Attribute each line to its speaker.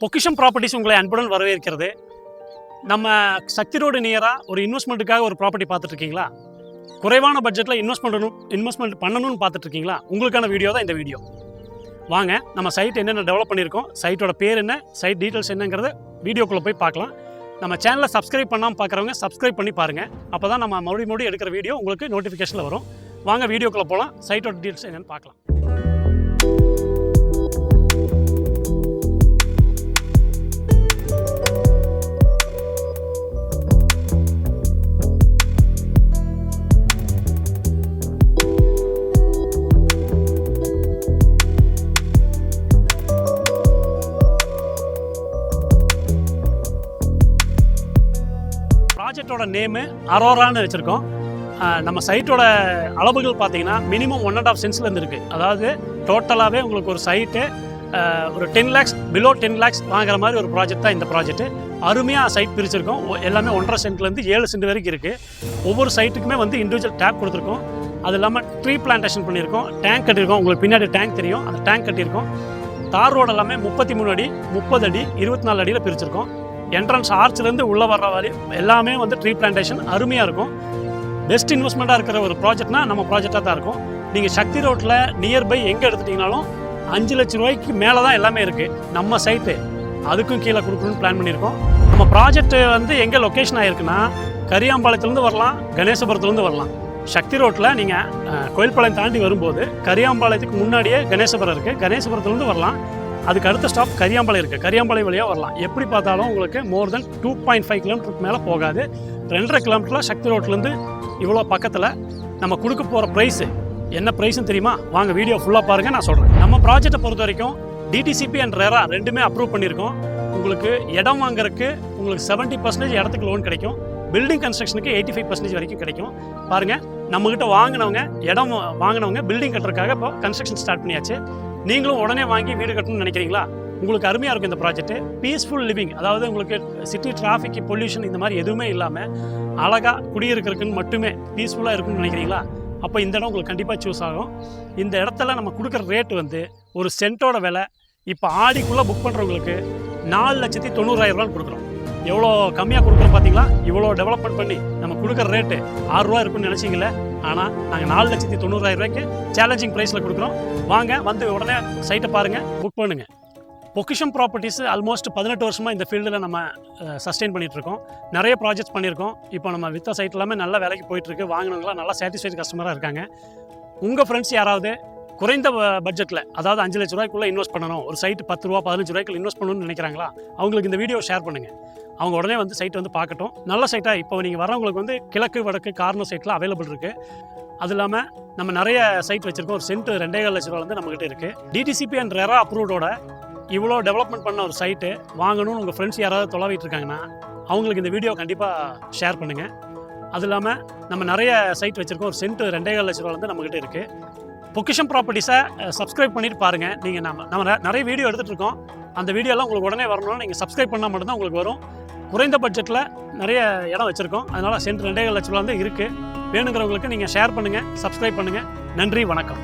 Speaker 1: பொக்கிஷம் ப்ராப்பர்ட்டிஸ் உங்களை அன்புடன் வரவேற்கிறது. நம்ம சக்தி ரோடு நியராக ஒரு இன்வெஸ்ட்மெண்ட்டுக்காக ஒரு ப்ராப்பர்ட்டி பார்த்துட்ருக்கீங்களா? குறைவான பட்ஜெட்டில் இன்வெஸ்ட்மெண்ட் பண்ணணும்னு பார்த்துட்ருக்கீங்களா? உங்களுக்கான வீடியோ தான் இந்த வீடியோ. வாங்க நம்ம சைட் என்னென்ன டெவலப் பண்ணியிருக்கோம், சைட்டோட பேர் என்ன, சைட் டீட்டெயில்ஸ் என்னங்கிறத வீடியோக்குள்ளே போய் பார்க்கலாம். நம்ம சேனலை சப்ஸ்கிரைப் பண்ணாமல் பார்க்குறவங்க சப்ஸ்கிரைப் பண்ணி பாருங்கள். அப்போ தான் நம்ம மறுபடியும் எடுக்கிற வீடியோ உங்களுக்கு நோட்டிஃபிகேஷனில் வரும். வாங்க வீடியோக்குள்ளே போகலாம், சைட்டோட டீட்டெயில்ஸ் என்னென்னு பார்க்கலாம். ப்ராஜெக்டோட நேமு அரோரான்னு வச்சுருக்கோம். நம்ம சைட்டோட அளவுகள் பார்த்தீங்கன்னா மினிமம் 1.5 சென்ஸ்லேருந்து இருக்குது. அதாவது டோட்டலாகவே உங்களுக்கு ஒரு சைட்டு ஒரு 10 lakhs பிலோ 10 lakhs வாங்குற மாதிரி ஒரு ப்ராஜெக்ட் தான் இந்த ப்ராஜெக்ட்டு. அருமையாக சைட் பிரிச்சிருக்கோம். எல்லாமே 1.5 சென்ட்லேருந்து 7 சென்ட் வரைக்கும் இருக்குது. ஒவ்வொரு சைட்டுக்குமே வந்து இண்டிவிஜுவல் டேப் கொடுத்துருக்கோம். அது இல்லாமல் ட்ரீ பிளான்டேஷன் பண்ணியிருக்கோம், டேங்க் கட்டியிருக்கோம். உங்களுக்கு பின்னாடி டேங்க் தெரியும், அந்த டேங்க் கட்டியிருக்கோம். தார் ரோடு எல்லாமே 33 அடி 30 அடி 24 அடியில் பிரிச்சிருக்கோம். என்ட்ரன்ஸ் ஆர்ச்சிலேருந்து உள்ளே வர்ற வரை எல்லாமே வந்து ட்ரீ பிளான்டேஷன் அருமையாக இருக்கும். பெஸ்ட் இன்வெஸ்ட்மெண்ட்டாக இருக்கிற ஒரு ப்ராஜெக்ட்னா நம்ம ப்ராஜெக்டாக தான் இருக்கும். நீங்கள் சக்தி ரோட்டில் நியர்பை எங்கே எடுத்துட்டிங்கனாலும் 5 லட்ச ரூபாய்க்கு மேலே தான் எல்லாமே இருக்குது. நம்ம சைட்டு அதுக்கும் கீழே கொடுக்கணும்னு பிளான் பண்ணியிருக்கோம். நம்ம ப்ராஜெக்ட் வந்து எங்கே லொக்கேஷன் ஆகிருக்குன்னா கரியாம்பாளையத்துலேருந்து வரலாம், கணேசபுரத்துலேருந்து வரலாம். சக்தி ரோட்டில் நீங்கள் கோயில்பாளையம் தாண்டி வரும்போது கரியாம்பாளையத்துக்கு முன்னாடியே கணேசபுரம் இருக்குது. கணேசபுரத்துலேருந்து வரலாம். அதுக்கு அடுத்த ஸ்டாப் கரியாம்பாளையம் இருக்குது. கரியாம்பாளையம் வழியாக வரலாம். எப்படி பார்த்தாலும் உங்களுக்கு மோர் தென் 2.5 கிலோமீட்டருக்கு மேலே போகாது. 2.5 கிலோமீட்டரில் சக்தி ரோட்லேருந்து இவ்வளோ பக்கத்தில். நம்ம கொடுக்க போகிற ப்ரைஸு என்ன ப்ரைஸ்னு தெரியுமா? வாங்க வீடியோ ஃபுல்லாக பாருங்கள், நான் சொல்கிறேன். நம்ம ப்ராஜெக்டை பொறுத்த வரைக்கும் டிடிசிபி அண்ட் ரெரா ரெண்டுமே அப்ரூவ் பண்ணியிருக்கோம். உங்களுக்கு இடம் வாங்குறதுக்கு உங்களுக்கு 70% இடத்துக்கு லோன் கிடைக்கும். பில்டிங் கன்ஸ்ட்ரக்ஷனுக்கு 85% வரைக்கும் கிடைக்கும். பாருங்கள், நம்மக்கிட்ட இடம் வாங்கினவங்க பில்டிங் கட்டுறதுக்காக இப்போ கன்ஸ்ட்ரக்ஷன் ஸ்டார்ட் பண்ணியாச்சு. நீங்களும் உடனே வாங்கி வீடு கட்டணும்னு நினைக்கிறீங்களா? உங்களுக்கு அருமையாக இருக்கும் இந்த ப்ராஜெக்ட்டு. பீஸ்ஃபுல் லிவிங், அதாவது உங்களுக்கு சிட்டி டிராஃபிக் பொல்யூஷன் இந்த மாதிரி எதுவுமே இல்லாமல் அழகாக குடியிருக்கிறதுக்குன்னு மட்டுமே பீஸ்ஃபுல்லாக இருக்குன்னு நினைக்கிறீங்களா? அப்போ இந்த இடம் உங்களுக்கு கண்டிப்பாக சூஸ் ஆகும். இந்த இடத்துல நம்ம கொடுக்குற ரேட்டு வந்து ஒரு சென்ட்டோட விலை இப்போ ஆடிக்குள்ளே புக் பண்ணுறவங்களுக்கு 4,90,000 கொடுக்குறோம். எவ்வளோ கம்மியாக கொடுக்குறோம் பார்த்தீங்களா? இவ்வளோ டெவலப்மெண்ட் பண்ணி நம்ம கொடுக்குற ரேட்டு 6 ரூபா இருக்குன்னு நினச்சிங்களே, ஆனால் நாங்கள் 4,90,000 சேலஞ்சிங் ப்ரைஸில் கொடுக்குறோம். வாங்க வந்து உடனே சைட்டை பாருங்கள், புக் பண்ணுங்கள். பொக்கிஷம் ப்ராப்பர்ட்டிஸ் ஆல்மோஸ்ட் 18 வருஷமாக இந்த ஃபீல்டில் நம்ம சஸ்டெயின் பண்ணிகிட்ருக்கோம். நிறைய ப்ராஜெக்ட்ஸ் பண்ணியிருக்கோம். இப்போ நம்ம வித்த சைட் எல்லாமே நல்ல வேலைக்கு போயிட்டுருக்கு. வாங்கினவங்களாம் நல்லா சாட்டிஸ்ஃபைடு கஸ்டமராக இருக்காங்க. உங்கள் ஃப்ரெண்ட்ஸ் யாராவது குறைந்த பட்ஜெட்டில், அதாவது 5 லட்ச ரூபாய்க்குள்ளே இன்வெஸ்ட் பண்ணணும், ஒரு சைட்டு 10 ரூபா 15 ரூபாய்க்குள்ள இன்வெஸ்ட் பண்ணணும்னு நினைக்கிறாங்களா? அவங்களுக்கு இந்த வீடியோ ஷேர் பண்ணுங்கள். அவங்க உடனே வந்து சைட் வந்து பார்க்கட்டும். நல்ல சைட்டாக இப்போ நீங்கள் வரவங்களுக்கு வந்து கிழக்கு வடக்கு கார்னர் சைட்டில் அவைலபிள் இருக்குது. அது இல்லாமல் நம்ம நிறைய சைட் வச்சுருக்கோம். ஒரு சென்ட் 2.5 லட்ச ரூபாலேருந்து நம்மகிட்ட இருக்குது. டிடிசிபி அண்ட் ரெரா அப்ரூவ்டோட இவ்வளோ டெவலப்மெண்ட் பண்ண ஒரு சைட்டு வாங்கணும்னு உங்கள் ஃப்ரெண்ட்ஸ் யாராவது தொலைவிட்டு இருக்காங்கன்னா அவங்களுக்கு இந்த வீடியோ கண்டிப்பாக ஷேர் பண்ணுங்கள். அது இல்லாமல் நம்ம நிறைய சைட் வச்சுருக்கோம். ஒரு சென்ட் 2.5 லட்ச ரூபாலேருந்து நம்மகிட்ட இருக்குது. பொக்கிஷம் ப்ராப்பர்ட்டிஸை சப்ஸ்கிரைப் பண்ணிட்டு பாருங்கள். நீங்கள் நம்ம நிறைய வீடியோ எடுத்துகிட்ருக்கோம். அந்த வீடியோலாம் உங்களுக்கு உடனே வரணும்னா நீங்கள் சப்ஸ்கிரைப் பண்ணால் மட்டும்தான் உங்களுக்கு வரும். குறைந்த பட்ஜெட்டில் நிறைய இடம் வச்சுருக்கோம். அதனால் சென்ட் 2.5 லட்ச ரூபா வந்து இருக்குது. வேணுங்கிறவங்களுக்கு நீங்கள் ஷேர் பண்ணுங்கள், சப்ஸ்கிரைப் பண்ணுங்கள். நன்றி, வணக்கம்.